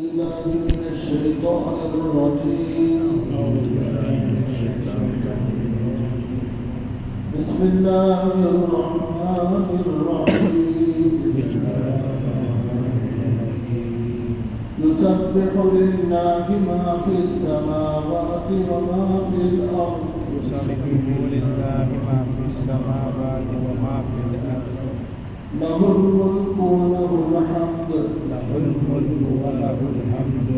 بالله من الشيطان الرجيم. بسم الله الرحمن الرحيم. يسبح لله ما في السماوات وما في الأرض. يسبح لله ما في السماوات وما في الأرض. له الملك وله الحمد. له الملك وله الحمد.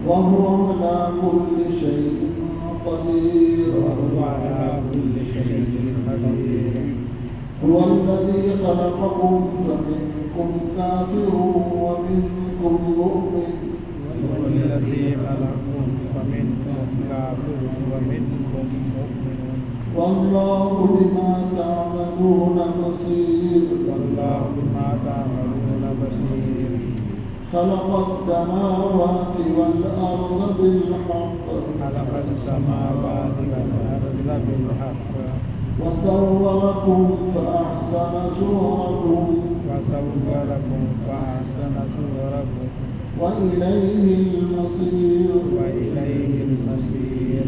وهو على كل شيء قدير. وهو على كل شيء قدير. هو الذي خلقكم فمنكم كافر ومنكم مؤمن. هو الذي خلقكم فمنكم كافر ومنكم مؤمن. والله بما تعملون بصير. والله بما تعملون بصير. خلق السماوات والأرض بالحق. خلق السماوات والأرض بالحق. وصوركم فأحسن صوركم. وصوركم فأحسن صوركم. وإليه المصير. وإليه المصير.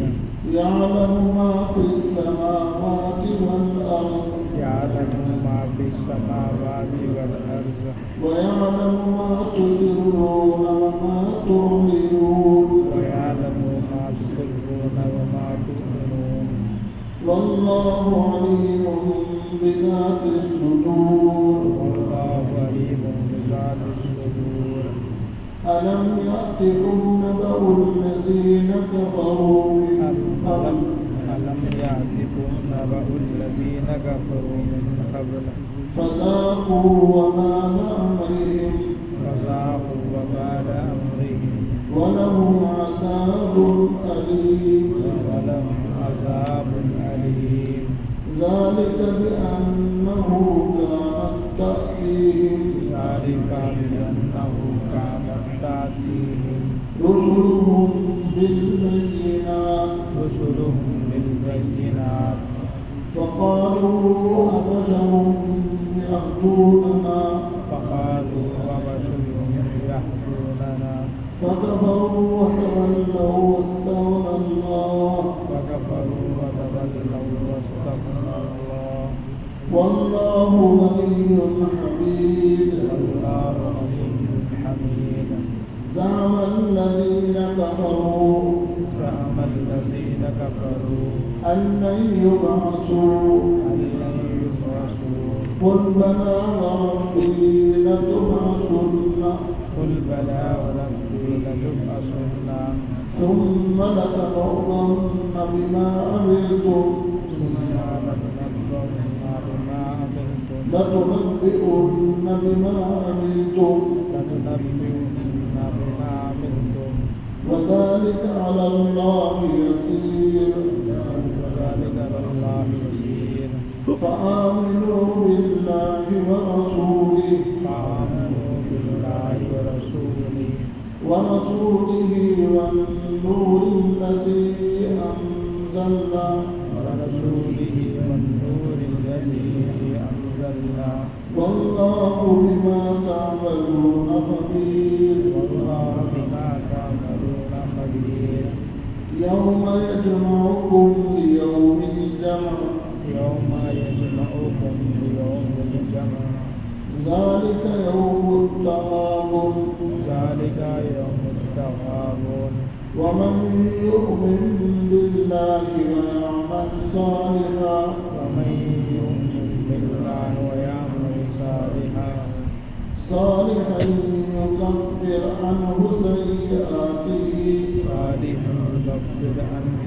يعلم ما في السماوات والأرض. يعلم ما في السماوات والأرض. ويعلم ما تسرون وما تعلنون. ويعلم ما تسرون وما تعلنون. والله عليم بذات الصدور. والله عليم بذات الصدور. ألم يأتكم نبأ الذين كفروا من قبل. ألم يأتكم نبأ الذين كفروا من قبل. فذاقوا وبال أمرهم. فذاقوا وبال أمرهم. ولهم عذاب أليم. ولهم عذاب أليم. ذلك بأنه كانت تأتيهم. ذلك بأنه كانت تأتيهم رسلهم بالبينات. رسلهم بالبينات. فقالوا أبشر يهدوننا. فقالوا وبشر يهدوننا. فكفروا وتولوا واستغنى الله. فكفروا وتولوا واستغنى الله. والله غني حميد. والله غني حميد. زعم الذين كفروا زعم الذين كفروا أن لن يبعثوا. أن لن يبعثوا. قل بلى وربي لتبعثن. قل بلى وربي لتبعثن. ثم لتنبؤن بما عملتم. ثم لتنبؤن بما عملتم. لتنبئن بما عملتم. وذلك على الله يسير. وذلك على الله يسير. فآمنوا بالله ورسوله. فآمنوا بالله ورسوله. ورسوله والنور الذي أنزلنا. ورسوله والنور الذي أنزلنا. والله بما تعملون خبير. والله بما تعملون خبير. يوم يجمعكم ليوم الجمع. يوم يجمعكم ليوم الجمع. ذلك يوم التغابن. ذلك يوم التغابن. ومن يؤمن بالله ويعمل صالحا. ومن يؤمن بالله ويعمل صالحا يكفر عنه سيئاته. صالحا يكفر عنه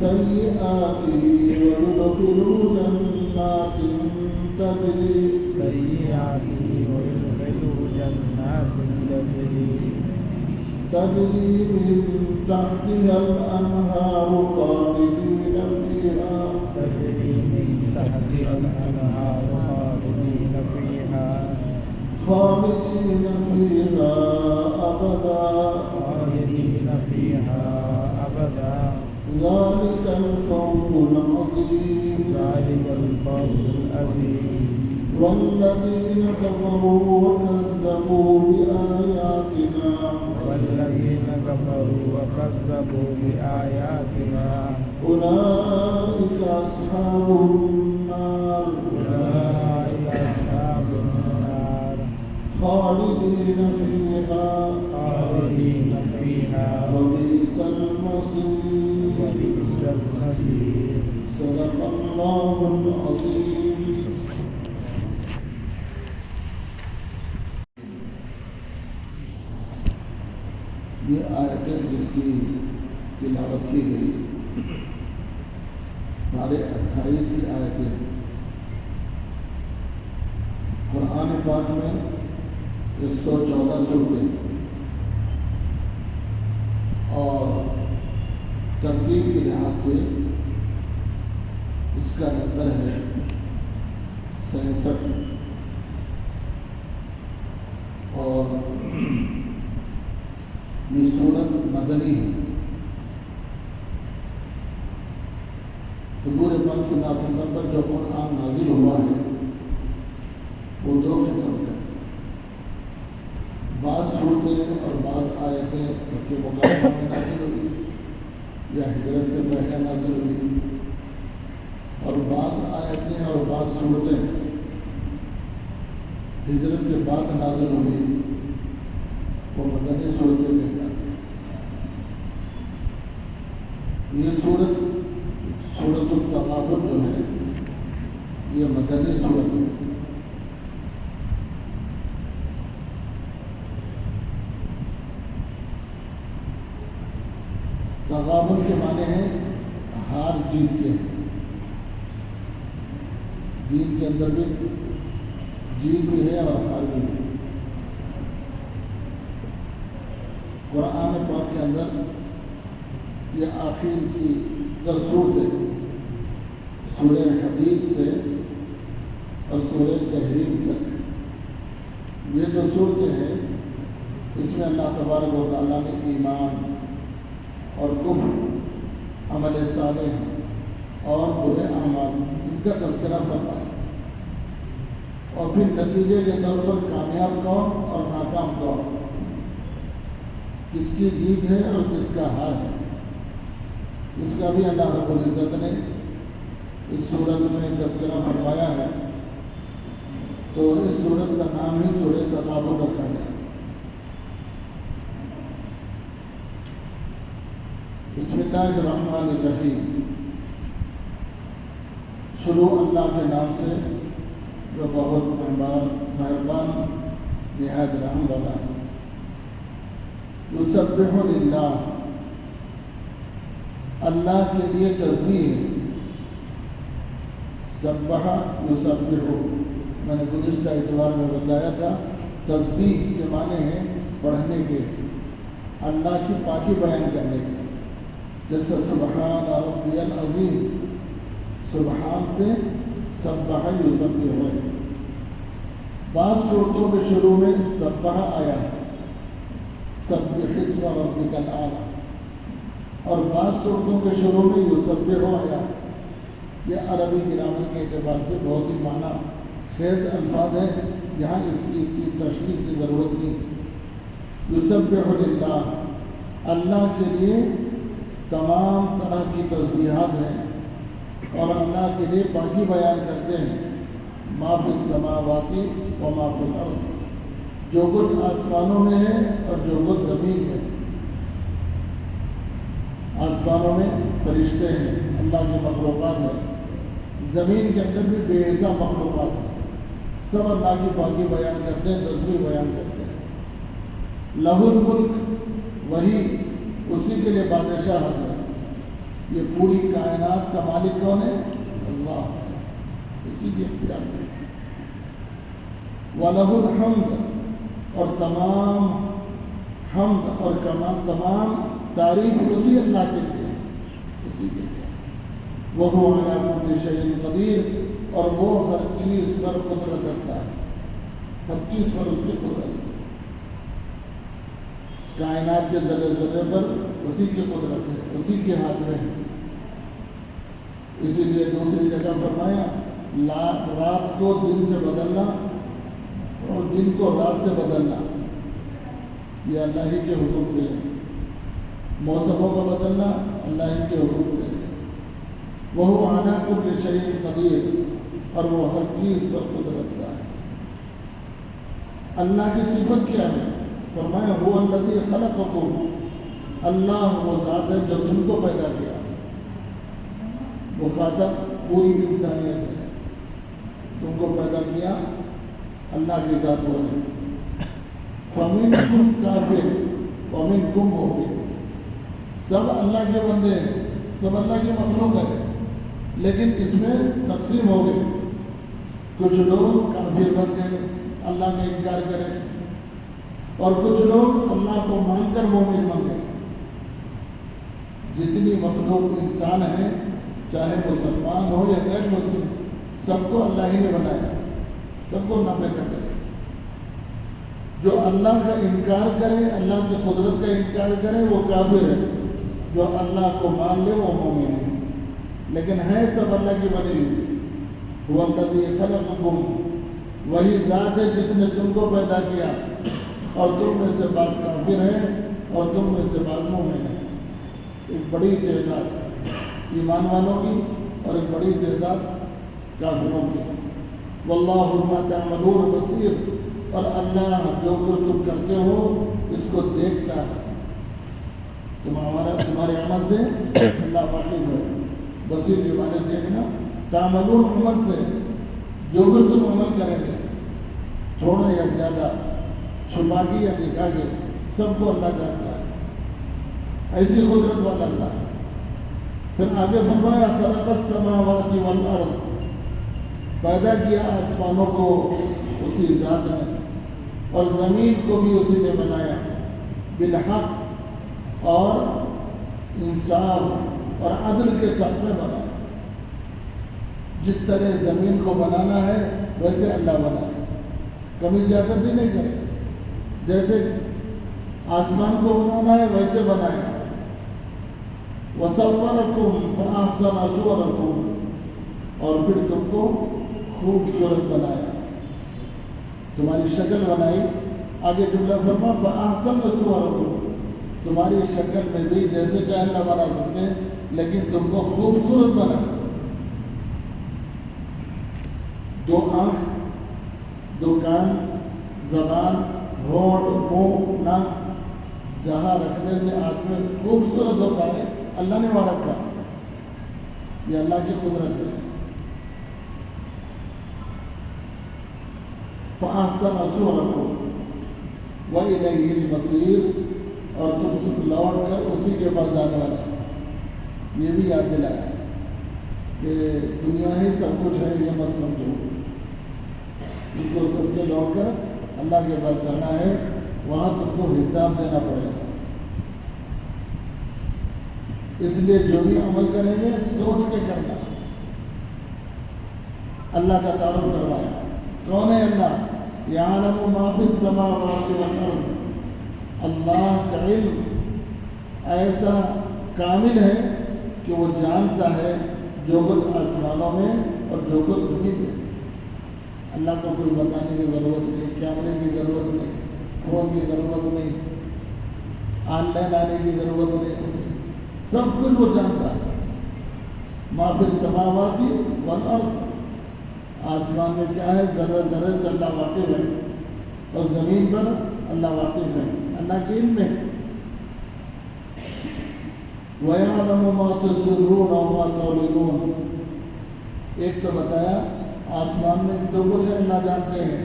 سيئاته ويدخله جنات تجري. سيئاته ويدخله جنات تجري من تحتها الأنهار خالدين فيها. تجري من تحتها الأنهار خالدين فيها. خالدين فيها أبدا. خالدين فيها أبدا. ذلك الفوز العظيم. ذلك الفوز العظيم. والذين كفروا وكذبوا بآياتنا كذبوا بآياتنا أولئك أصحاب النار أولئك أصحاب النار خالدين فيها خالدين فيها وبئس المصير وبئس المصير. صدق الله العظيم. یہ آیتیں جس کی تلاوت کی گئی سارے 28 ہی آیتیں قرآن پاک میں 114 صورتیں اور ترتیب کے لحاظ سے اس کا نمبر ہے 67 اور یہ سورت مدنی ہے. حضور پاک صلی اللہ علیہ وسلم پر جو قرآن نازل ہوا ہے وہ 2 قسم کے، بعض صورتیں اور بعض آیتیں مکہ مکرمہ میں نازل ہوئی یا ہجرت سے پہلے نازل ہوئی، اور بعض آیتیں اور بعض صورتیں ہجرت کے بعد نازل ہوئی، وہ مدنی صورتیں کہلاتی ہیں. یہ سورت التغابن جو ہے یہ مدنی صورت ہے. تغابن کے معنی ہیں ہار جیت کے. دین کے اندر بھی جیت بھی ہے اور ہار بھی ہے. قرآن پاک کے اندر یہ آخر کی 10 صورتیں سورہ حدید سے اور سورہ تحریم تک، یہ جو صورتیں ہیں اس میں اللہ تبارک و تعالیٰ نے ایمان اور کفر، عمل صالح اور برے اعمال ان کا تذکرہ فرمایا، اور پھر نتیجے کے طور پر کامیاب کون اور ناکام کون، کس کی جیت ہے اور کس کا ہار ہے، اس کا بھی اللہ رب العزت نے اس صورت میں تذکرہ فرمایا ہے. تو اس صورت کا نام ہی سورہ تغابن رکھا گیا. بسم اللہ الرحمن الرحیم. شروع اللہ کے نام سے جو بہت مہربان نہایت رحم والا ہے. یسبح للہ، اللہ کے لیے تسبیح ہے. سبح یسبح، میں نے گزشتہ اتوار میں بتایا تھا تسبیح کے معنی ہیں پڑھنے کے، اللہ کی پاکی بیان کرنے کے. جیسے سبحان ربی العظیم، سبحان سے سبح یسبح ہے. بعض صورتوں کے شروع میں سبح آیا ہے، سبح اسم ربک الاعلی، اور بعض صورتوں کے شروع میں یسبح آیا. یہ عربی گرامر کے اعتبار سے بہت ہی معنی خیز الفاظ ہیں، یہاں اس کی تشریح کی ضرورت نہیں. یسبح للہ، اللہ کے لیے تمام طرح کی تسبیحات ہیں اور اللہ کے لیے پاکی بیان کرتے ہیں. ما فی السماوات و ما فی الارض، جو کچھ آسمانوں میں ہے اور جو کچھ زمین میں. آسمانوں میں فرشتے ہیں، اللہ کی مخلوقات ہیں، زمین کے اندر بھی بے حساب مخلوقات ہیں، سب اللہ کی پاکی بیان کرتے ہیں، تسبیح بیان کرتے ہیں. لہ الملک، وہی اسی کے لیے بادشاہت ہے. یہ پوری کائنات کا مالک کون ہے؟ اللہ، اسی کے اختیار میں. وَلَهُ الْحَمْدُ، اور تمام حمد اور تمام تعریف اسی اللہ کے لیے، اسی کے لیے. وَهُوَ عَلَىٰ كُلِّ شَيْءٍ قَدِيرٌ، اور وہ ہر چیز پر قدرت رکھتا ہے، ہر چیز پر اس کی قدرت ہے. کائنات کے ذرے ذرے پر اسی کی قدرت ہے، اسی کے ہاتھ میں ہے. اسی لیے دوسری جگہ فرمایا رات کو دن سے بدلنا اور دن کو رات سے بدلنا یہ اللہ ہی کے حکم سے ہے. موسموں کا بدلنا اللہ ہی کے حکم سے ہے۔ وہ علی کل شیء قدیر، اور وہ ہر چیز پر قدرت کا ہے۔ اللہ کی صفت کیا ہے؟ فرمایا هو الذی خلقکم، اللہ وہ ذات ہے جو تم کو پیدا کیا۔ مخاطب پوری انسانیت ہے، تم کو پیدا کیا اللہ کی ذات وہ ہے۔ فمنکم کافر ومنکم مؤمن، سب اللہ کے بندے ہیں، سب اللہ کی مخلوق ہے، لیکن اس میں تقسیم ہو گئے۔ کچھ لوگ کافر بن گئے، اللہ کا انکار کرے، اور کچھ لوگ اللہ کو مان کر مومن بن گئے۔ جتنی مخلوق انسان ہیں، چاہے مسلمان ہو یا غیر مسلم، سب کو اللہ ہی نے بنایا، سب کو اللہ پیدا کرے۔ جو اللہ کا انکار کرے، اللہ کی قدرت کا انکار کرے، وہ کافر ہے۔ جو اللہ کو مان لے وہ مومن ہے۔ لیکن ہے سب اللہ کی بنی ہوئی۔ هو الذی خلقکم، وہی ذات ہے جس نے تم کو پیدا کیا، اور تم میں سے بعض کافر ہیں اور تم میں سے بعض مومن ہیں۔ ایک بڑی تعداد ایمان والوں کی اور ایک بڑی تعداد کافروں کی۔ واللہ بما تعملون بصیر، اور اللہ جو کچھ تم کرتے ہو اس کو دیکھتا ہے۔ تمہارے عمل سے اللہ واقف ہے۔ بصیر کے معنی دیکھنا، تعملون عمل سے، جو کچھ تم عمل کریں گے، تھوڑا یا زیادہ، چھپا کے یا دکھا کے، سب کو اللہ جانتا ہے۔ ایسی قدرت والا اللہ۔ پھر آگے فرمایا خلق السماوات والارض، پیدا کیا آسمانوں کو اسی ذات نے، اور زمین کو بھی اسی نے بنایا، بالحق، اور انصاف اور عدل کے ساتھ میں بنایا۔ جس طرح زمین کو بنانا ہے ویسے اللہ بنائے، کمی زیادتی نہیں کرے۔ جیسے آسمان کو بنانا ہے ویسے بنایا۔ وَصَوَّرَكُمْ فَأَحْسَنَ صُوَرَكُمْ، اور پھر تم کو خوبصورت بنایا، تمہاری شکل بنائی۔ آگے جملہ فرما فَأَحْسَنَ صُوَرَكُمْ، تمہاری شکل میں بھی جیسے چاہے اللہ بنا سکتے ہیں، لیکن تم کو خوبصورت بنا۔ 2 آنکھ، 2 کان، زبان، ہونٹ، منہ، ناک، جہاں رکھنے سے آدمی خوبصورت ہوتا ہے، اللہ نے وہاں رکھا۔ یہ اللہ کی قدرت ہے۔ فَأَحْسَنَ صُوَرَكُمْ وَإِلَيْهِ الْمَصِيرُ، اور تم سب لوٹ کر اسی کے پاس جانے والے۔ یہ بھی یاد دلایا کہ دنیا ہی سب کچھ ہے، یہ مت سمجھو، تم کو سب کے لوٹ کر اللہ کے پاس جانا ہے، وہاں تم کو حساب دینا پڑے گا۔ اس لیے جو بھی عمل کریں گے سوچ کے کرنا۔ اللہ کا تعارف کروایا، کون ہے اللہ؟ یعلم ما فی السماوات والارض، اللہ کا علم ایسا کامل ہے کہ وہ جانتا ہے جو کچھ آسمانوں میں اور جو کچھ زمین میں۔ اللہ کو کوئی بتانے کی ضرورت نہیں، کیمرے کی ضرورت نہیں، فون کی ضرورت نہیں، آن لائن آنے کی ضرورت نہیں، سب کچھ وہ جانتا ہے۔ ما فی السماوات والارض، آسمان میں کیا ہے، ذرہ ذرہ سے اللہ واقف ہے، اور زمین پر اللہ واقف ہے، اللہ کے علم میں۔ وَيَعْلَمُ مَا تُسِرُّونَ وَمَا تُعْلِنُونَ، ایک تو بتایا آسمان میں جو کچھ ہے اللہ جانتے ہیں،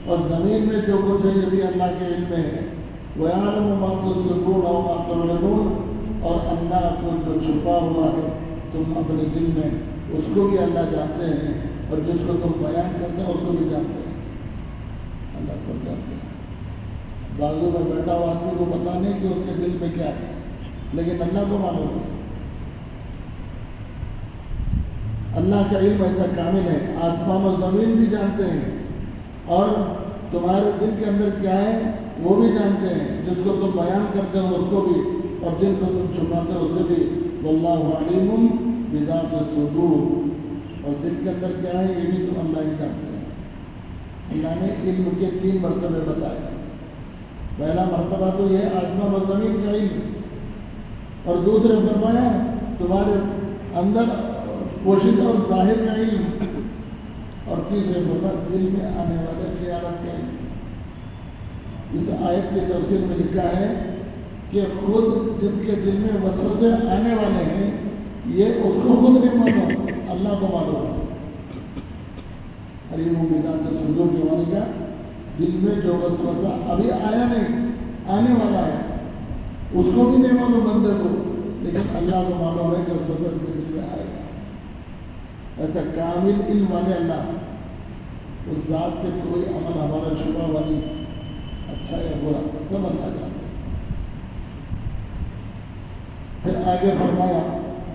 اور زمین میں جو کچھ ہے یہ بھی اللہ کے علم میں ہے۔ وَيَعْلَمُ مَا تُسِرُّونَ وَمَا تُعْلِنُونَ، اور اللہ کو جو چھپا ہوا ہے تم اپنے دل میں، اس کو بھی اللہ جانتے ہیں، اور جس کو تم بیان کرتے ہیں اس کو بھی جانتے ہیں۔ اللہ سب جانتے ہیں۔ بازو میں بیٹھا ہوا آدمی کو پتا نہیں کہ اس کے دل میں کیا ہے، لیکن اللہ کو معلوم ہے۔ اللہ کا علم ایسا کامل ہے، آسمان و زمین بھی جانتے ہیں، اور تمہارے دل کے اندر کیا ہے وہ بھی جانتے ہیں، جس کو تم بیان کرتے ہو اس کو بھی، اور دل کو تم چھپاتے ہو اسے بھی۔ واللہ علیم بذات الصدور، اور دل کے اندر کیا ہے یہ بھی تم اللہ ہی جانتے ہیں۔ اللہ نے علم کے 3 مرتبے بتائے۔ پہلا مرتبہ تو یہ آسمان و زمین کا علم، اور دوسرے فرمایا تمہارے اندر پوشیدہ اور ظاہر کا علم، اور تیسرے فرمایا دل میں آنے والے خیالات کا علم۔ اس آیت کی تفسیر میں لکھا ہے کہ خود جس کے دل میں وسوسے آنے والے ہیں یہ اس کو خود نہیں معلوم، اللہ کو معلوم ہے۔ علیم بذات الصدور کے معنی کا دل میں جو وسوسہ ابھی آیا نہیں، آنے والا ہے، اس کو بھی نہیں معلوم بندے کو، لیکن اللہ کو معلوم ہے کہ وسوسہ دل میں آئے گا۔ ایسا کامل علم والے اللہ، اس ذات سے کوئی عمل ہمارا چھپا ہوا نہیں، اچھا یا برا سب اللہ جانتا ہے۔ پھر آگے فرمایا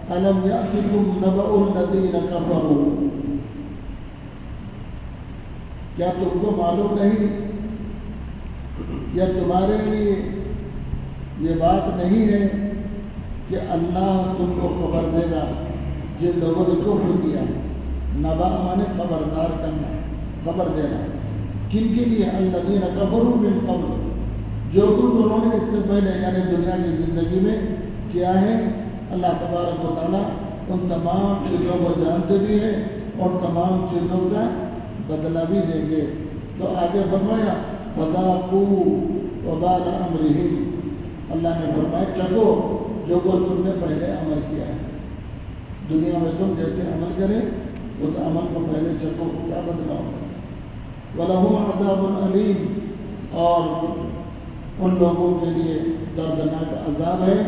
أَلَمْ يَأْتِكُمْ نَبَأُ الَّذِينَ كَفَرُوا، کیا تم کو معلوم نہیں یا تمہارے لیے یہ بات نہیں ہے کہ اللہ تم کو خبر دے گا جن لوگوں نے کفر کیا۔ نبا مانے خبردار کرنا، خبر دینا۔ کن کے لیے؟ الذین کفروا من قبل، جو کچھ انہوں نے اس سے پہلے یعنی دنیا کی زندگی میں کیا ہے، اللہ تبارک و تعالیٰ ان تمام چیزوں کو جانتے بھی ہیں اور تمام چیزوں کا بدلہ بھی دیں گے۔ تو آگے فرمایا فذاقوا وبال امرہم، اللہ نے فرمایا چکو جو کچھ تم نے پہلے عمل کیا ہے، دنیا میں تم جیسے عمل کرے اس عمل کو پہلے چکو، کیا بدلہ ہوگا۔ وَلَهُمْ عَذَابٌ أَلِيمٌ، اور ان لوگوں کے لیے دردناک عذاب ہے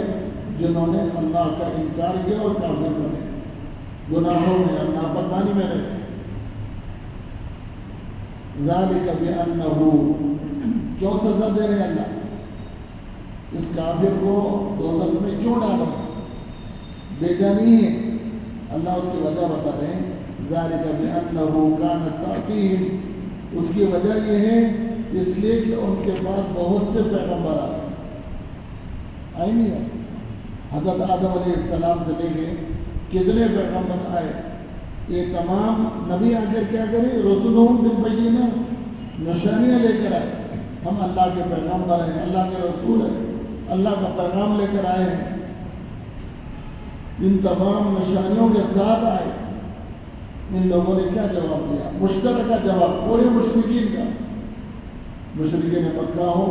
جنہوں نے اللہ کا انکار کیا اور کافر بنے، گناہوں میں اور نافرمانی میں رہے۔ ذَلِكَ بِأَنَّهُ، کیوں سزا دے رہے اللہ؟ اس کافر کو دوزخ میں کیوں ڈال رہے ہیں؟ بے جانی ہے، اللہ اس کی وجہ بتا رہے ہیں۔ ذَلِكَ بِأَنَّهُ كَانَتْ تَأْتِيهِمْ، اس کی وجہ یہ ہے اس لیے کہ ان کے پاس بہت سے پیغمبر آئے نہیں آئے۔ حضرت آدم علیہ السلام سے لے کے کتنے پیغمبر آئے، یہ تمام نبی آ کر کیا کریں؟ رسولہم بالبینات، نشانیاں لے کر آئے، ہم اللہ کے پیغمبر ہیں، اللہ کے رسول ہیں، اللہ کا پیغام لے کر آئے ہیں۔ ان تمام نشانیوں کے ساتھ آئے، ان لوگوں نے کیا جواب دیا؟ مشترکہ جواب پورے مشرکین کا، مشرکین مکہ ہو،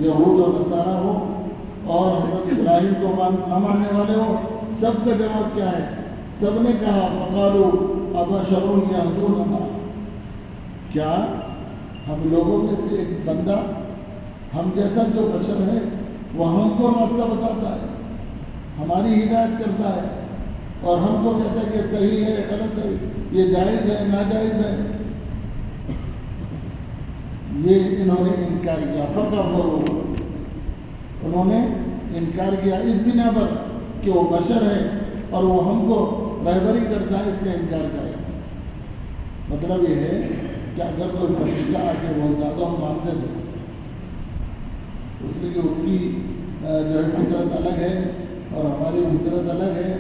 یہود و نصارہ ہو، اور حضرت ابراہیم کو نہ ماننے والے ہو، سب کا جواب کیا ہے؟ سب نے کہا فقالوا ابشر یہدوننا، کیا ہم لوگوں میں سے ایک بندہ ہم جیسا جو بشر ہے وہ ہم کو راستہ بتاتا ہے، ہماری ہدایت کرتا ہے اور ہم کو کہتا ہے کہ صحیح ہے غلط ہے، یہ جائز ہے ناجائز ہے؟ یہ انہوں نے انکار کیا، فکفروا، انہوں نے انکار کیا اس بنا پر کہ وہ بشر ہے اور وہ ہم کو رہبری کرتا ہے، اس کا انکار کرے۔ مطلب یہ ہے کہ اگر کوئی فرشتہ آ کے بولتا تو ہم مانتے تھے، اس لیے کہ اس کی جو ہے فطرت الگ ہے اور ہماری فطرت الگ ہے،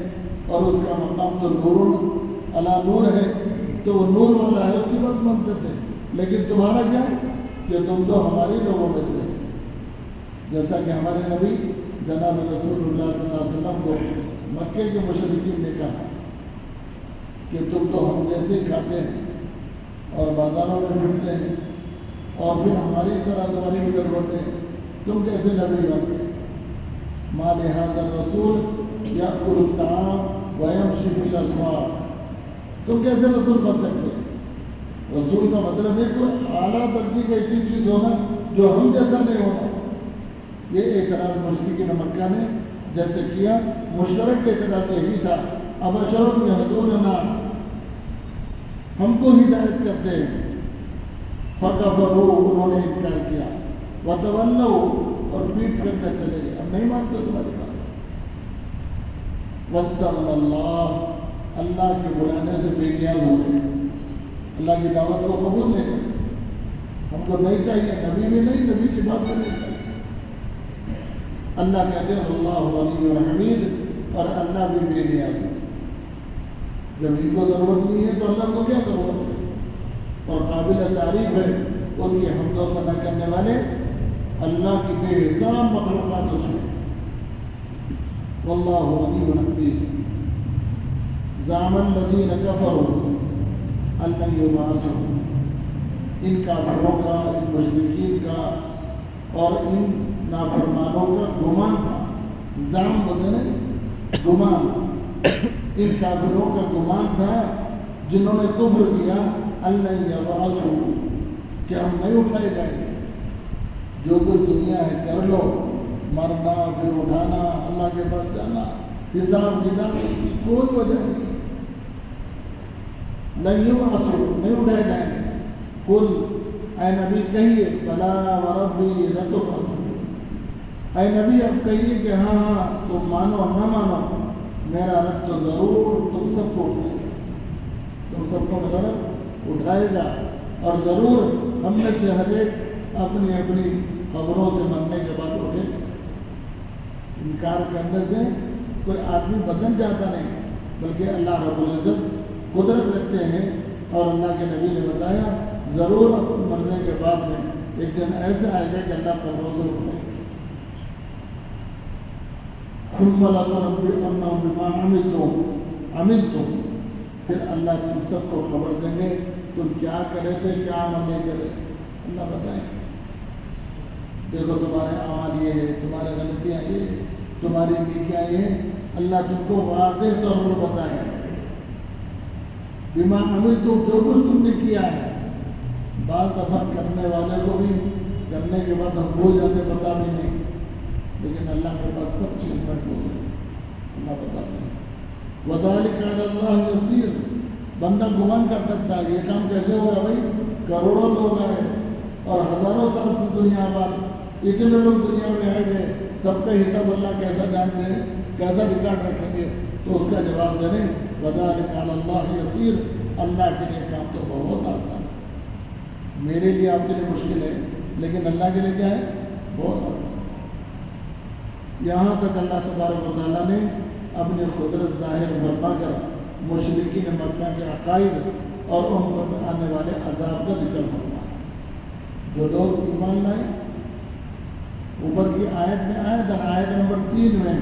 اور اس کا مقام تو نور علی نور ہے، تو وہ نور والا ہے، اس کی بات مانتے تھے۔ لیکن تمہارا کیا کہ تم تو ہمارے لوگوں میں سے، جیسا کہ ہمارے نبی جناب رسول اللہ صلی اللہ علیہ وسلم کو مکے کے مشرکین نے کہا کہ تم تو ہم جیسے ہی کھاتے ہیں اور بازاروں میں پھرتے ہیں اور پھر ہماری طرح تمہاری بھی ضرورت ہے، تم کیسے نبی بن گئے؟ ما لہذا الرسول یأکل الطعام ویمشی فی الاسواق، تم کیسے رسول بن سکتے ہیں؟ رسول کا مطلب ہے کہ اعلیٰ درجے کی ایسی چیز ہونا جو ہم جیسا نہیں ہونا۔ یہ اعتراض مشرکین مکہ نے جیسے کیا، مشرک اعتراض یہی تھا، ابشر یہدوننا، ہم کو ہدایت کرتے ہیں۔ فکفروا، انہوں نے انکار کیا، وتولوا، اور پیٹ پھیر کر چلے گئے، ہم نہیں مانتے تمہاری بات۔ واستغنى اللہ، اللہ کے بلانے سے بے نیاز ہو گئے، اللہ کی دعوت کو قبول نہیں کرے، ہم کو نہیں چاہیے، نبی بھی نہیں، نبی کی بات بھی نہیں چاہیے۔ اللہ کہتے ہیں اللہ ولی الحمید، اور اللہ بھی بے نیاز ہے، جب ان کو ضرورت نہیں ہے تو اللہ کو کیا ضرورت ہے؟ اور قابل تعریف ہے اس کی حمد و ثنا کرنے والے، اللہ کی بے حساب مخلوقات اس میں، واللہ غنی حمید زعم الذین کفروا ان لن یبعثوا، ان کافروں کا، ان مشرکین کا اور ان نافرمانوں کا گمان تھا. زعم بولتے ہیں گمان. ان کافروں کا گمان تھا جنہوں نے کفر کیا ان لن یبعثوا، کہ ہم نہیں اٹھائے جائیں گے. جو کچھ دنیا ہے کر لو، مرنا پھر اٹھانا، اللہ کے پاس جانا، حساب کتاب، اس کی کوئی وجہ نہیں. لن یبعثوا، نہیں اٹھائے جائیں گے. قل، اے نبی کہیے، بلا وربی لتبعثن، اے نبی اب کہیے کہ ہاں ہاں تم مانو نہ مانو، میرا رب تو ضرور تم سب کو اٹھائے گا. تم سب کو میرا رب اٹھائے گا، اور ضرور ہم میں سے ہر ایک اپنی اپنی قبروں سے مرنے کے بعد اٹھے. انکار کرنے سے کوئی آدمی بدل جاتا نہیں، بلکہ اللہ رب العزت قدرت رکھتے ہیں. اور اللہ کے نبی نے بتایا ضرور مرنے کے بعد میں ایک دن ایسا آئے گا کہ اللہ قبروں سے اٹھائے گا. ثم لتنبئنهم بما عملتم، پھر اللہ تم سب کو خبر دیں گے تم کیا کرے تھے، کیا عمل نہیں کرے. اللہ بتائیں دیکھو تمہارے اعمال یہ ہے، تمہارے غلطیاں یہ ہے، تمہاری نیکیاں یہ ہے. اللہ تم کو واضح طور پر بتائے بما عملتم، جو کچھ تم نے کیا ہے. بعض دفعہ کرنے والے کو بھی کرنے کے بعد ہم بھول جاتے، پتا بھی نہیں، لیکن اللہ کے پاس سب چیز محفوظ ہے، اللہ بتاتے ہیں. وَذَلِكَ عَلَى اللَّهِ يَسِيرٌ، بندہ گمان کر سکتا ہے یہ کام کیسے ہوگا. بھائی کروڑوں لوگ آئے اور ہزاروں سال کی دنیا بعد اتنے لوگ دنیا میں آئے گئے، سب کا حساب اللہ کیسا جانتے ہیں، کیسا ریکارڈ رکھیں گے. تو اس کا جواب دیں وَذَلِكَ عَلَى اللَّهِ يَسِيرٌ، اللہ کے لیے کام تو بہت آسان ہے. میرے لیے آپ کے لیے مشکل ہے، لیکن اللہ کے لیے کیا ہے، بہت آسان. یہاں تک اللہ تبارک و تعالیٰ نے اپنی قدرت ظاہر فرما کر مشرکین مکہ کے عقائد اور ان پر آنے والے عذاب کا ذکر فرمایا. جو لوگ ایمان لائے، اوپر کی آیت میں آیا تھا، آیت نمبر 3 میں،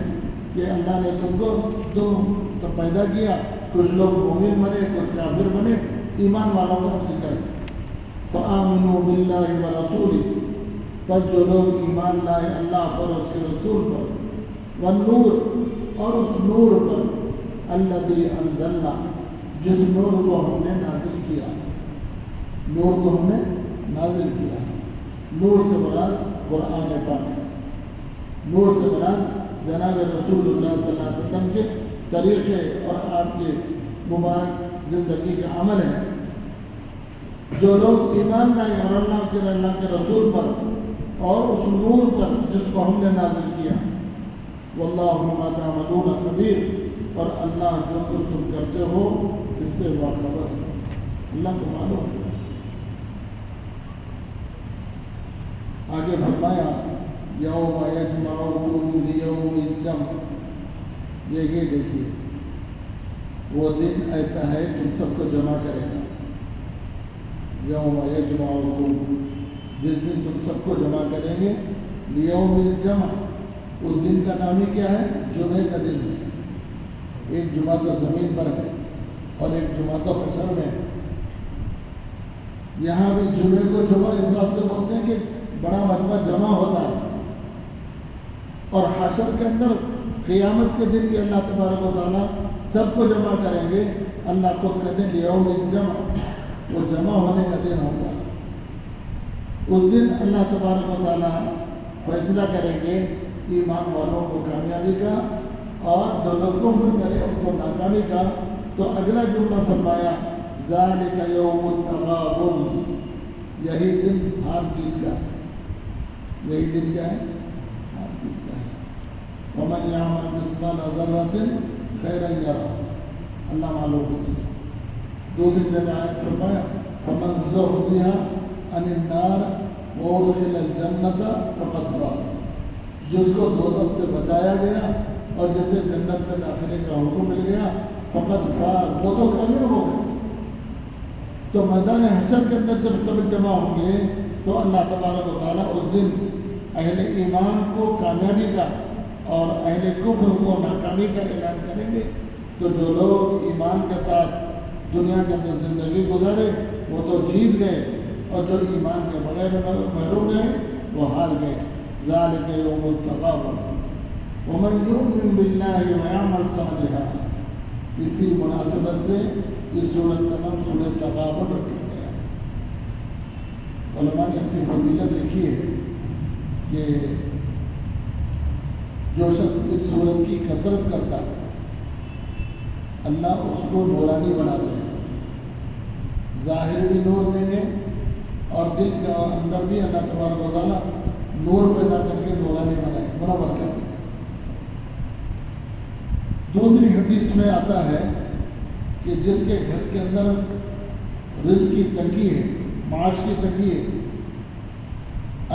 کہ اللہ نے تم کو تو پیدا کیا، کچھ لوگ مومن بنے، کچھ کافر بنے. ایمان والوں کا ذکر ہے. فآمنوا باللہ ورسولہ، پس جو لوگ ایمان لائے اللہ پر، اس کے رسول پر، والنور، اور اس نور پر، الذی انزلنا، جس نور کو ہم نے نازل کیا. نور کو ہم نے نازل کیا. نور سے مراد قرآن پاک ہے. نور سے مراد جناب رسول اللہ صلی اللہ علیہ وسلم کے طریقے اور آپ کے مبارک زندگی کا عمل ہے. جو لوگ ایمان لائے اور اللہ کے رسول پر اور اس نور پر جس کو ہم نے نازل کیا. واللہ بما تعملون خبیر، اور اللہ جو کچھ تم کرتے ہو اس سے باخبر ہے. اللہ کو معلوم ہے. آگے فرمایا یوم یجمعکم لیوم الجمع، یہ دیکھیے وہ دن ایسا ہے تم سب کو جمع کرے گا. یوم یجمعکم، جس دن تم سب کو جمع کریں گے. لیوم الجمع، اس دن کا نام ہی کیا ہے، جمعے کا دن ہے. ایک جمعہ تو زمین پر ہے اور ایک جمعہ تو حشر میں ہے. یہاں بھی جمعے کو جمعہ اس واسطے بولتے ہیں کہ بڑا مجمع جمع ہوتا ہے. اور حشر کے اندر قیامت کے دن بھی اللہ تبارک و تعالیٰ سب کو جمع کریں گے. اللہ خود کہتے ہیں لیوم الجمع، وہ جمع ہونے کا دن ہوگا. اس دن اللہ تبارک و تعالیٰ فیصلہ کریں گے ایمان والوں کو کامیابی کا، اور جو لوگ کفر کرے ان کو ناکامی کا. تو اگلا جملہ فرمایا ذالک یوم التغابن، یہی دن ہار جیت کا ہے. یہی دن کیا ہے، ہار جیت کا ہے. فمن یعمل مثقال ذرۃ خیرا یرہ، اللہ معلوم ہوتی ہے. دوسری جگہ آیت فرمایا فمن زحزح عن النار وادخل الجنۃ فقد فاز، جس کو دوزخ سے بچایا گیا اور جسے جنت میں داخلے کا حکم مل گیا، فقد فاز، وہ تو کامیاب ہو گئے. تو میدان حشر کے اندر جب سب جمع ہوں گے تو اللہ تبارک و تعالیٰ اس دن اہل ایمان کو کامیابی کا اور اہل کفر کو ناکامی کا اعلان کریں گے. تو جو لوگ ایمان کے ساتھ دنیا کے اندر زندگی گزارے وہ تو جیت گئے، اور جو ایمان کے بغیر محروم رہے وہ ہار گئے. ذالک یوم التغابن ومن یؤمن باللہ ویعمل صالحا. اسی مناسبت سے اس سورت کا نام سورۃ تغابن رکھا گیا. علماء نے اس کی فضیلت لکھی ہے کہ جو شخص اس سورت کی کثرت کرتا ہے اللہ اس کو نورانی بنا دے گا. ظاہر بھی نور دیں گے اور دل کے اندر بھی اللہ تبارک و تعالیٰ نور پیدا کر کے نورانی بنائے، منور کر دے. دوسری حدیث میں آتا ہے کہ جس کے گھر کے اندر رزق کی تنگی ہے، معاش کی تنگی ہے،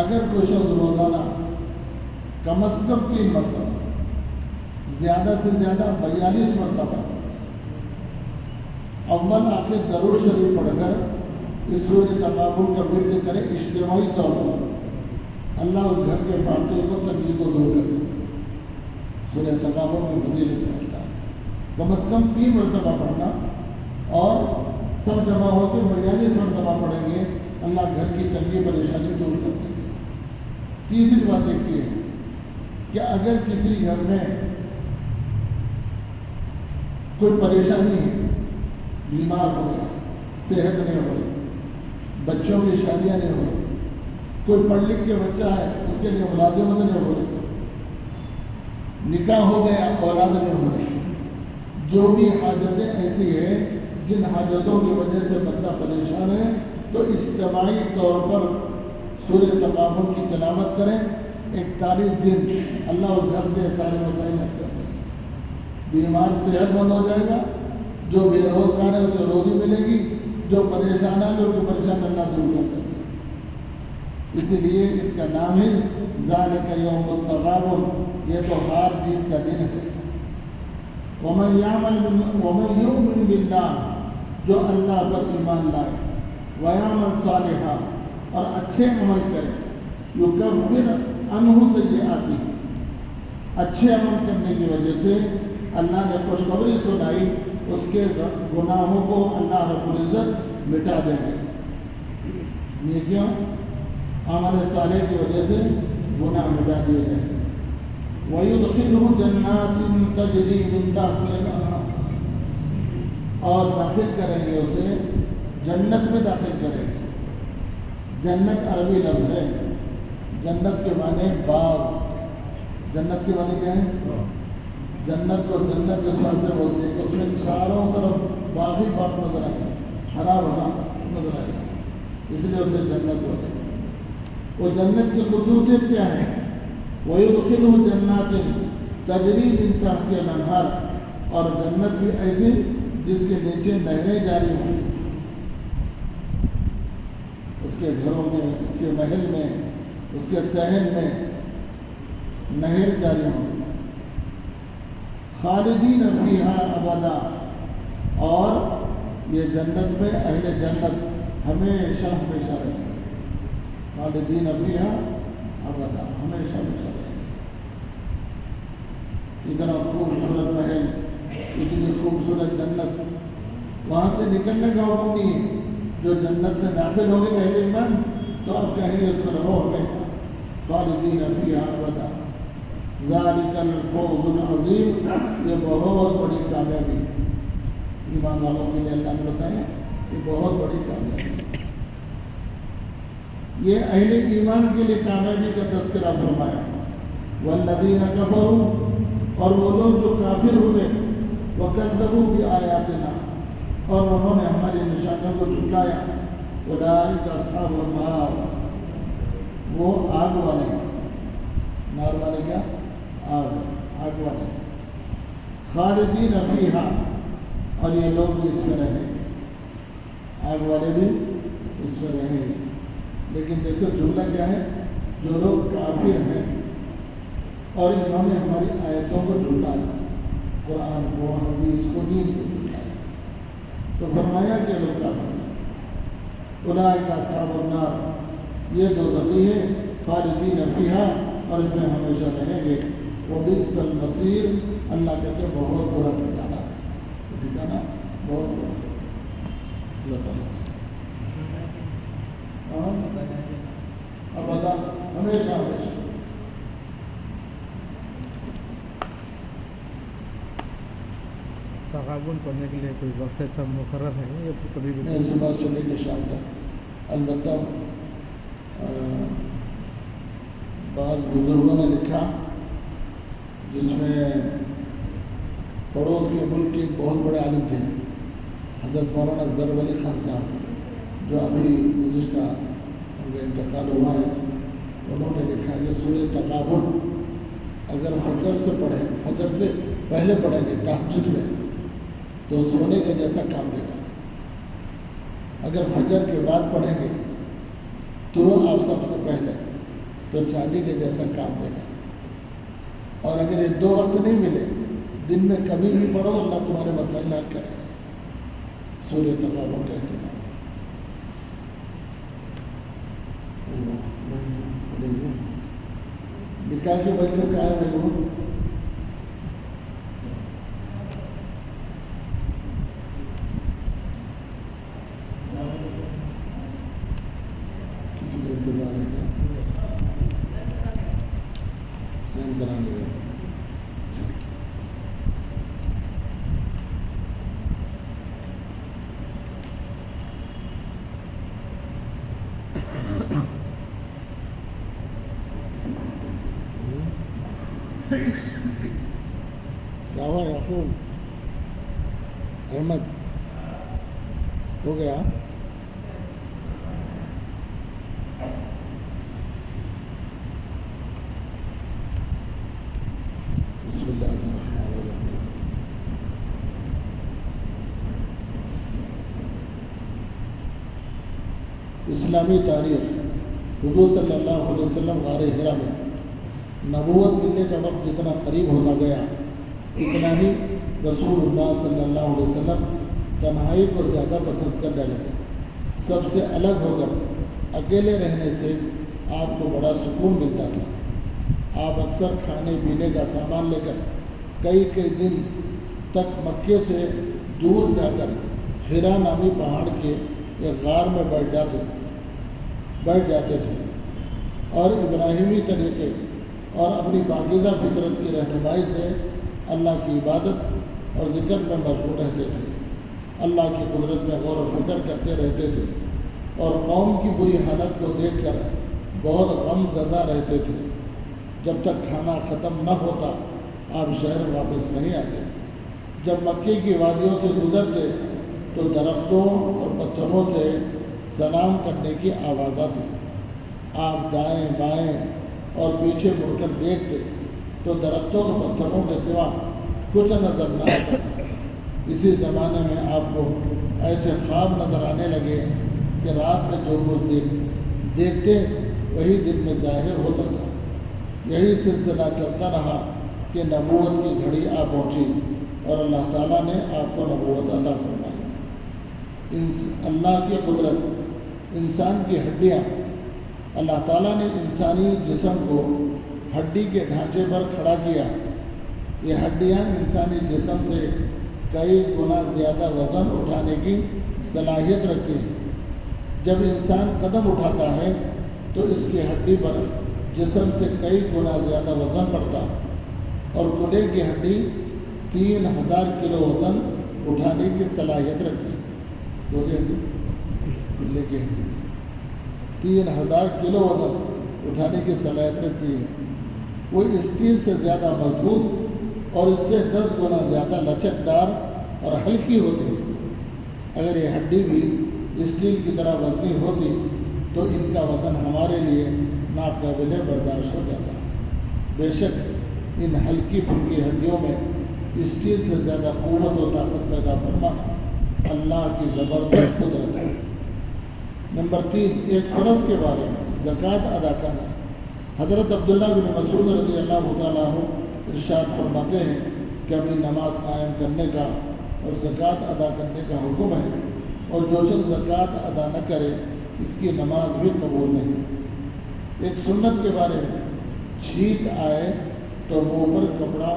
اگر کوئی شخص روزانہ کم از کم 3 مرتبہ، زیادہ سے زیادہ 42 مرتبہ اول آخر درود شریف پڑھ کر اس سورۃ تغابن کا ورد کرے اجتماعی طور پر، اللہ اس گھر کے فاقے کو تنگی کو دور کر دے. سورۃ تغابن کی فضیلت رکھتا ہے. کم از کم 3 مرتبہ پڑھنا، اور سب جمع ہو کے 42 مرتبہ پڑھیں گے، اللہ گھر کی تنگی پریشانی دور کر دیں گے. تیسری بات دیکھیے کہ اگر کسی گھر میں کوئی پریشانی ہے، بیمار ہو گیا، صحت نہیں ہو رہی، بچوں کی شادیاں نہیں ہو رہی، کوئی پڑھ لکھ کے بچہ ہے اس کے لیے ملازمت نہیں ہو رہی، نکاح ہو گیا اولاد نہیں ہو رہی، جو بھی حاجتیں ایسی ہیں جن حاجتوں کی وجہ سے بندہ پریشان ہے، تو اجتماعی طور پر سورۃ تغابن کی تلاوت کریں. 41 دن اللہ اس گھر سے سارے مسائل حل کر دیں گے. بیمار صحت مند ہو جائے گا، جو بے روزگار ہے اسے روزی ملے گی، جو پریشان ہے جو پریشان اللہ دور کر دیں گے. اسی لیے اس کا نام ہے ذالک یوم التغابن. یہ تو ہار جیت کا دن ہے. ومن یؤمن باللہ، جو اللہ پر ایمان لائے، ویعمل صالحا، اور اچھے عمل کرے، یکفر عنہ سیئاتہ، اچھے عمل کرنے کی وجہ سے اللہ نے خوشخبری سنائی، اس کے گناہوں کو اللہ رب العزت مٹا دیں گے. نیکیاں عمل صالح کی وجہ سے گناہ مٹا دیے جائیں گے. وَيُدْخِلْهُ جَنَّاتٍ تَجْرِي مِن تَحْتِهَا الْأَنْهَارُ، اور داخل کریں گے اسے جنت میں داخل کریں گے. جنت عربی لفظ ہے. جنت کے معنی باغ. جنت کے معنی کیا ہے؟ جنت کو جنت کے ساتھ سے بولتے ہیں کہ اس میں چاروں طرف باغ ہی باغ نظر آئے گا، ہرا بھرا نظر آئے گا، اس لیے اسے جنت بولتے ہیں. وہ جنت کی خصوصیت کیا ہے؟ وَيُدْخِلُهُ جَنَّاتٍ تَجْرِي مِن تَحْتِهَا الْأَنْهَارُ، اور جنت بھی ایسی جس کے نیچے نہریں جاری ہوں گی. اس کے گھروں میں، اس کے محل میں، اس کے صحن میں نہر جاری ہوں گی. خالدین فیہا ابدا، اور یہ جنت میں اہل جنت ہمیشہ ہمیشہ رہیں گے. خالدین فیہا ابدا، ہمیشہ ہمیشہ رہیں گے. اتنا خوبصورت محل، اتنی خوبصورت جنت، وہاں سے نکلنے کا حکم نہیں ہے. جو جنت میں داخل ہو گئے اہل ایمان تو اب کہیں اس میں رہو ہمیشہ. خالدین فیہا ابدا ذالک الفوز العظیم، یہ بہت بڑی کامیابی ہے. ایمان والوں کے لیے اللہ نے بتایا یہ بہت بڑی کامیابی ہے. یہ اہل ایمان کے لیے کامیابی کا تذکرہ فرمایا. والذین کفروا، اور وہ لوگ جو کافر ہوئے، وکذبوا بآیاتنا، اور انہوں نے ہماری نشانیوں کو جھٹلایا، اولئک اصحاب النار، وہ آگ والے. نار والے کیا؟ آگ والے. خالدین فیہا، اور یہ لوگ بھی اس میں رہیں گے. آگ والے بھی اس میں رہیں گے. لیکن دیکھو جملہ کیا ہے؟ جو لوگ کافر ہیں اور انہوں نے ہماری آیتوں کو جھٹلایا، قرآن کو، حدیث کو، دین کو جھٹلایا، تو فرمایا کہ لوگ کافر ہیں. اولئک اصحاب النار، یہ دوزخی ہے. خالدین فیہا، اور اس میں ہمیشہ رہیں گے. وبئس المصیر، اللہ کہتے ہیں بہت برا ٹھکانا، ٹھکانا بہت برا۔ اللہ تعالیٰ ابدا، ہمیشہ ہمیشہ۔ تغابن پڑھنے کے لیے کوئی وقت ایسا مقرر ہے یا کبھی بھی؟ نہیں، صبح سے لے کے شام تک۔ البتہ بعض بزرگوں نے لکھا، جس میں پڑوس کے ملک کے ایک بہت بڑے عالم تھے حضرت مولانا ظفر علی خان صاحب، جو ابھی گزشتہ ان کا انتقال ہوا ہے، انہوں نے لکھا کہ سورہ تغابن اگر فجر سے پڑھیں، فجر سے پہلے پڑھیں گے تہجد میں، تو سونے کا جیسا کام دے گا۔ اگر فجر کے بعد پڑھیں گے طلوع آفتاب سے پہلے تو چاندی کے جیسا کام دے گا۔ اور اگر یہ دو وقت نہیں ملے، دن میں کبھی بھی پڑھو، اللہ تمہارے مسائل حل کرے گا۔ سورہ تغابن کہتے ہیں۔ نکاح کی مجلس کا ہے بھائی، کسی کا انتظار ہے کیا؟ سین کرانے گئے۔ کیا ہوا یعقوب احمد؟ ہو گیا؟ بسم اللہ الرحمن الرحیم۔ اسلامی تاریخ، حضور صلی اللہ علیہ وسلم غار حرا میں نبوت ملنے کا وقت جتنا قریب ہوتا گیا، اتنا ہی رسول اللہ صلی اللہ علیہ وسلم تنہائی کو زیادہ پسند کرنے لگے۔ سب سے الگ ہو کر اکیلے رہنے سے آپ کو بڑا سکون ملتا تھا۔ آپ اکثر کھانے پینے کا سامان لے کر کئی دن تک مکے سے دور جا کر حرا نامی پہاڑ کے ایک غار میں بیٹھ جاتے تھے اور ابراہیمی طریقے اور اپنی پاکیزہ فطرت کی رہنمائی سے اللہ کی عبادت اور ذکر میں مشغول رہتے تھے۔ اللہ کی قدرت میں غور و فکر کرتے رہتے تھے اور قوم کی بری حالت کو دیکھ کر بہت غم زدہ رہتے تھے۔ جب تک کھانا ختم نہ ہوتا آپ شہر واپس نہیں آتے۔ جب مکے کی وادیوں سے گزرتے تو درختوں اور پتھروں سے سلام کرنے کی آواز آتی۔ آپ دائیں بائیں اور پیچھے مڑ کر دیکھتے تو درختوں اور پتھروں کے سوا کچھ نظر نہ آتا تھا۔ اسی زمانے میں آپ کو ایسے خواب نظر آنے لگے کہ رات میں جو کچھ دیکھتے وہی دن میں ظاہر ہوتا تھا۔ یہی سلسلہ چلتا رہا کہ نبوت کی گھڑی آ پہنچی اور اللہ تعالیٰ نے آپ کو نبوت عطا فرمائی۔ اللہ کی قدرت، انسان کی ہڈیاں، اللہ تعالیٰ نے انسانی جسم کو ہڈی کے ڈھانچے پر کھڑا کیا۔ یہ ہڈیاں انسانی جسم سے کئی گنا زیادہ وزن اٹھانے کی صلاحیت رکھتی ہیں۔ جب انسان قدم اٹھاتا ہے تو اس کی ہڈی پر جسم سے کئی گنا زیادہ وزن پڑتا اور کلے کی ہڈی 3000 کلو وزن اٹھانے کی صلاحیت رکھتی ہے۔ دوسری ہڈی، کلے کی ہڈی 3000 کلو وزن اٹھانے کی صلاحیت رکھتی ہے۔ وہ اسٹیل سے زیادہ مضبوط اور اس سے 10 گنا زیادہ لچکدار اور ہلکی ہوتی ہے۔ اگر یہ ہڈی بھی اسٹیل کی طرح وزنی ہوتی تو ان کا وزن ہمارے لیے ناقابل برداشت ہو جاتا۔ بے شک ان ہلکی پھلکی ہڈیوں میں اسٹیل سے زیادہ قوت و طاقت پیدا فرمانا اللہ کی زبردست قدرت ہے۔ نمبر 3، ایک فرض کے بارے میں زکوٰۃ ادا کرنا۔ حضرت عبداللہ بن مسعود رضی اللہ تعالیٰ عنہ ارشاد فرماتے ہیں کہ ابھی نماز قائم کرنے کا اور زکوٰۃ ادا کرنے کا حکم ہے، اور جو شخص زکوٰۃ ادا نہ کرے اس کی نماز بھی قبول نہیں۔ ایک سنت کے بارے میں، چھینک آئے تو منہ پر کپڑا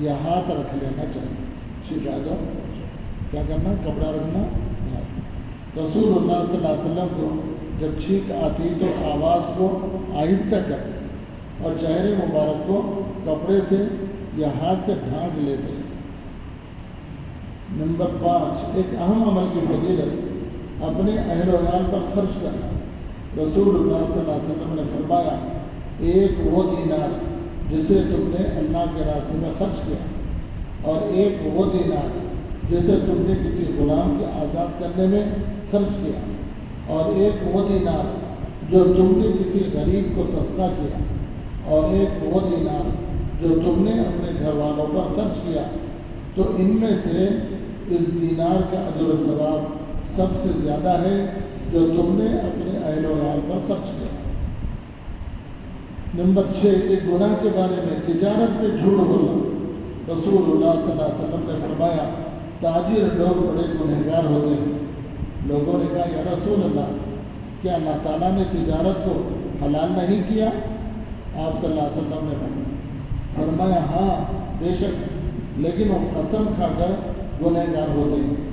یا ہاتھ رکھ لینا چاہیے. ٹھیک ہے جاؤ کیا کرنا کپڑا رکھنا. رسول اللہ صلی اللہ علیہ وسلم کو جب چھینک آتی تو آواز کو آہستہ کرتے اور چہرے مبارک کو کپڑے سے یا ہاتھ سے ڈھانک لیتے ہیں. نمبر 5 ایک اہم عمل کی فضیلت اپنے اہل و عیال پر خرچ کرنا. رسول اللہ صلی اللہ علیہ وسلم نے فرمایا ایک وہ دینار جسے تم نے اللہ کے راستے میں خرچ کیا اور ایک وہ دینار جسے تم نے کسی غلام کے آزاد کرنے میں خرچ کیا اور ایک وہ دینار جو تم نے کسی غریب کو صدقہ کیا اور ایک وہ دینار جو تم نے اپنے گھر والوں پر خرچ کیا تو ان میں سے اس دینار کا اجر و ثواب سب سے زیادہ ہے جو تم نے اپنے اہل و عیال پر خرچ کیا. نمبر 6 ایک گناہ کے بارے میں تجارت میں جھوٹ بولنا. رسول اللہ صلی اللہ علیہ وسلم نے فرمایا تاجر لوگ بڑے گنہگار ہوتے ہیں. لوگوں نے کہا یا رسول اللہ کیا اللہ تعالیٰ نے تجارت کو حلال نہیں کیا؟ آپ صلی اللہ علیہ وسلم نے فرمایا ہاں بے شک لیکن وہ قسم کھا کر گنہگار ہوتے ہیں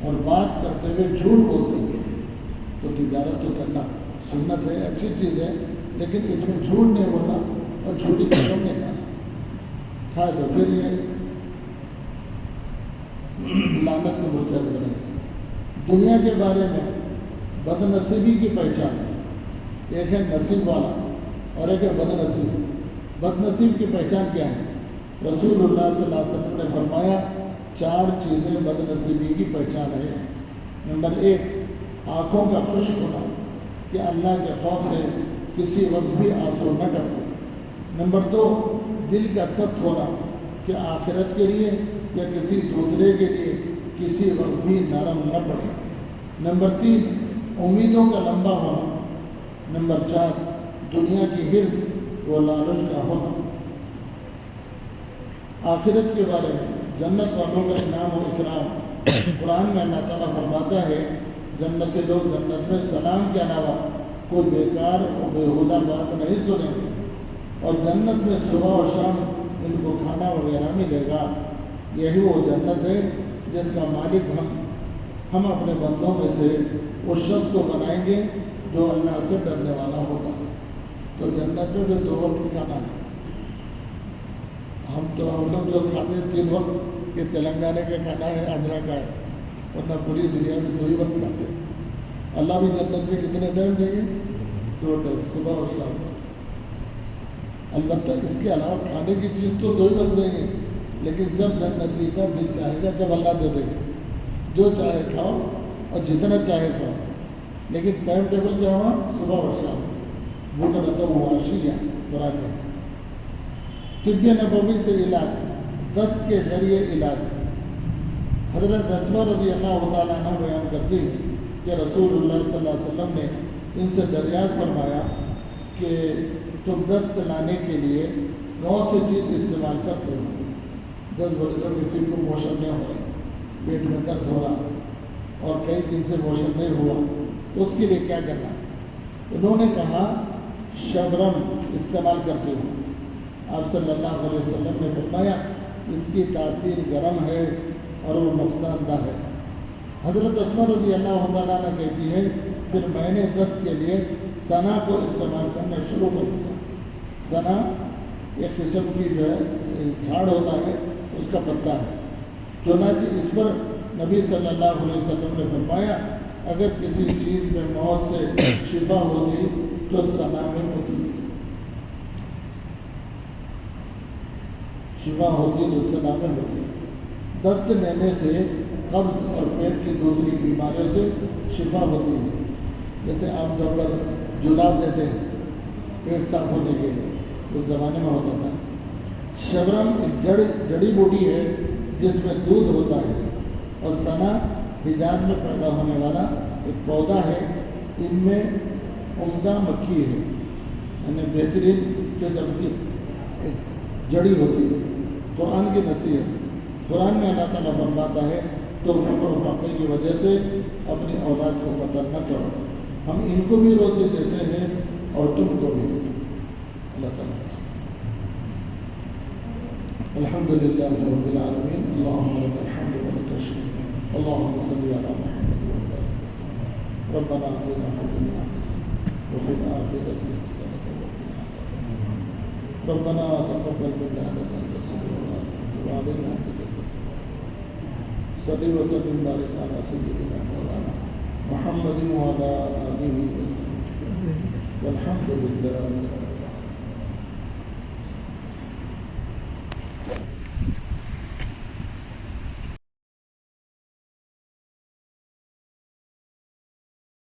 اور بات کرتے ہوئے جھوٹ بولتے ہیں. تو تجارت تو کرنا سنت ہے اچھی چیز ہے لیکن اس میں جھوٹ نہیں بولنا اور جھوٹی قسم نہیں کھانا. کھائے تو پھر یہ لعنت میں مستحق بنے. دنیا کے بارے میں بد نصیبی کی پہچان ایک ہے نصیب والا اور ایک ہے بد نصیب. بد نصیب کی پہچان کیا ہے؟ رسول اللہ صلی اللہ علیہ وسلم نے فرمایا 4 چیزیں بد نصیبی کی پہچان ہے. نمبر 1 آنکھوں کا خشک ہونا کہ اللہ کے خوف سے کسی وقت بھی آنسو نہ ٹپکے. نمبر 2 دل کا سخت ہونا کہ آخرت کے لیے یا کسی دوسرے کے لیے کسی وقت بھی نرم نہ پڑے. نمبر 3 امیدوں کا لمبا ہونا. نمبر 4 دنیا کی حرص و لالچ کا ہونا. آخرت کے بارے میں جنت والوں کا انعام و اکرام. قرآن میں اللہ تعالیٰ فرماتا ہے جنت کے لوگ جنت میں سلام کے علاوہ کوئی بیکار اور بیہودہ بات نہیں سنیں گے اور جنت میں صبح و شام ان کو کھانا وغیرہ ملے گا. یہی وہ جنت ہے جس کا مالک ہم اپنے بندوں میں سے اس شخص کو بنائیں گے جو اللہ سے ڈرنے والا ہوگا. تو جنت میں جو 2 وقت کھانا ہے. ہم لوگ جو کھاتے ہیں 3 وقت یہ تلنگانہ کا کھانا ہے آندھرا کا ہے ورنہ پوری دنیا میں 2 ہی وقت کھاتے ہیں. اللہ بھی جنت میں کتنے ٹائم دیں گے؟ 2 ٹائم صبح اور شام. البتہ اس کے علاوہ کھانے کی چیز تو 2 ہی وقت دیں گے لیکن جب جنتی کا دل چاہے گا جب اللہ دے دے گا جو چاہے کھاؤ اور جتنا چاہے کھاؤ. لیکن ٹائم ٹیبل کیا ہوا؟ صبح اور شام. وہ کہتا تو واشیہ قرآن میں. طب نبوی سے علاج دست کے ذریعے علاج. حضرت اسماء رضی اللہ تعالیٰ عنہ بیان کرتی ہے کہ رسول اللہ صلی اللہ علیہ وسلم نے ان سے دریافت فرمایا کہ تم دست لانے کے لیے کون سی چیز استعمال کرتے ہو؟ دست بولے تو کسی کو موشن نہیں ہو رہا, پیٹ میں درد ہو رہا اور کئی دن سے موشن نہیں ہوا, تو اس کے لیے کیا کرنا؟ انہوں نے کہا شبرم استعمال کرتے ہو. آپ صلی اللہ علیہ وسلم نے فرمایا اس کی تاثیر گرم ہے اور وہ نقصان دہ ہے. حضرت اسماء رضی اللہ تعالیٰ عنہ کہتی ہے پھر میں نے دست کے لیے سنا کو استعمال کرنا شروع کر دیا. سنا ایک قسم کی جو ہے جھاڑ ہوتا ہے, اس کا پتا ہے. چنانچہ اس پر نبی صلی اللہ علیہ وسلم نے فرمایا اگر کسی چیز میں موت سے شفا ہوتی تو سنا میں ہوتی, شفا ہوتی تو سنا میں ہوتی. دست لینے سے قبض اور پیٹ کی دوسری بیماریوں سے شفا ہوتی ہے. جیسے عام طور پر جلاب دیتے ہیں پیٹ صاف ہونے کے لیے, اس زمانے میں ہوتا تھا. شبرم ایک جڑی بوٹی ہے جس میں دودھ ہوتا ہے اور سنا حجاز میں پیدا ہونے والا ایک پودا ہے. ان میں عمدہ مکھی ہے, یعنی بہترین قسم کی ایک جڑی ہوتی ہے. قرآن کی نصیحت. قرآن میں اللہ تعالیٰ فرماتا ہے تو فقر و فقر کی وجہ سے اپنی اولاد کو قتل نہ کرو, ہم ان کو بھی روزی دیتے ہیں اور تم کو بھی. اللہ تعالیٰ الحمد لله رب العالمين اللهم لك الحمد ولك الشكر اللهم صل على محمد وبارك وسلم ربنا آتنا في الدنيا حسنة وفي الآخرة حسنة وقنا عذاب النار ربنا تقبل منا إنك أنت السميع العليم وتب علينا إنك أنت التواب الرحيم صل وسلم وبارك على سيدنا مولانا محمد وعلى آله وصحبه والحمد لله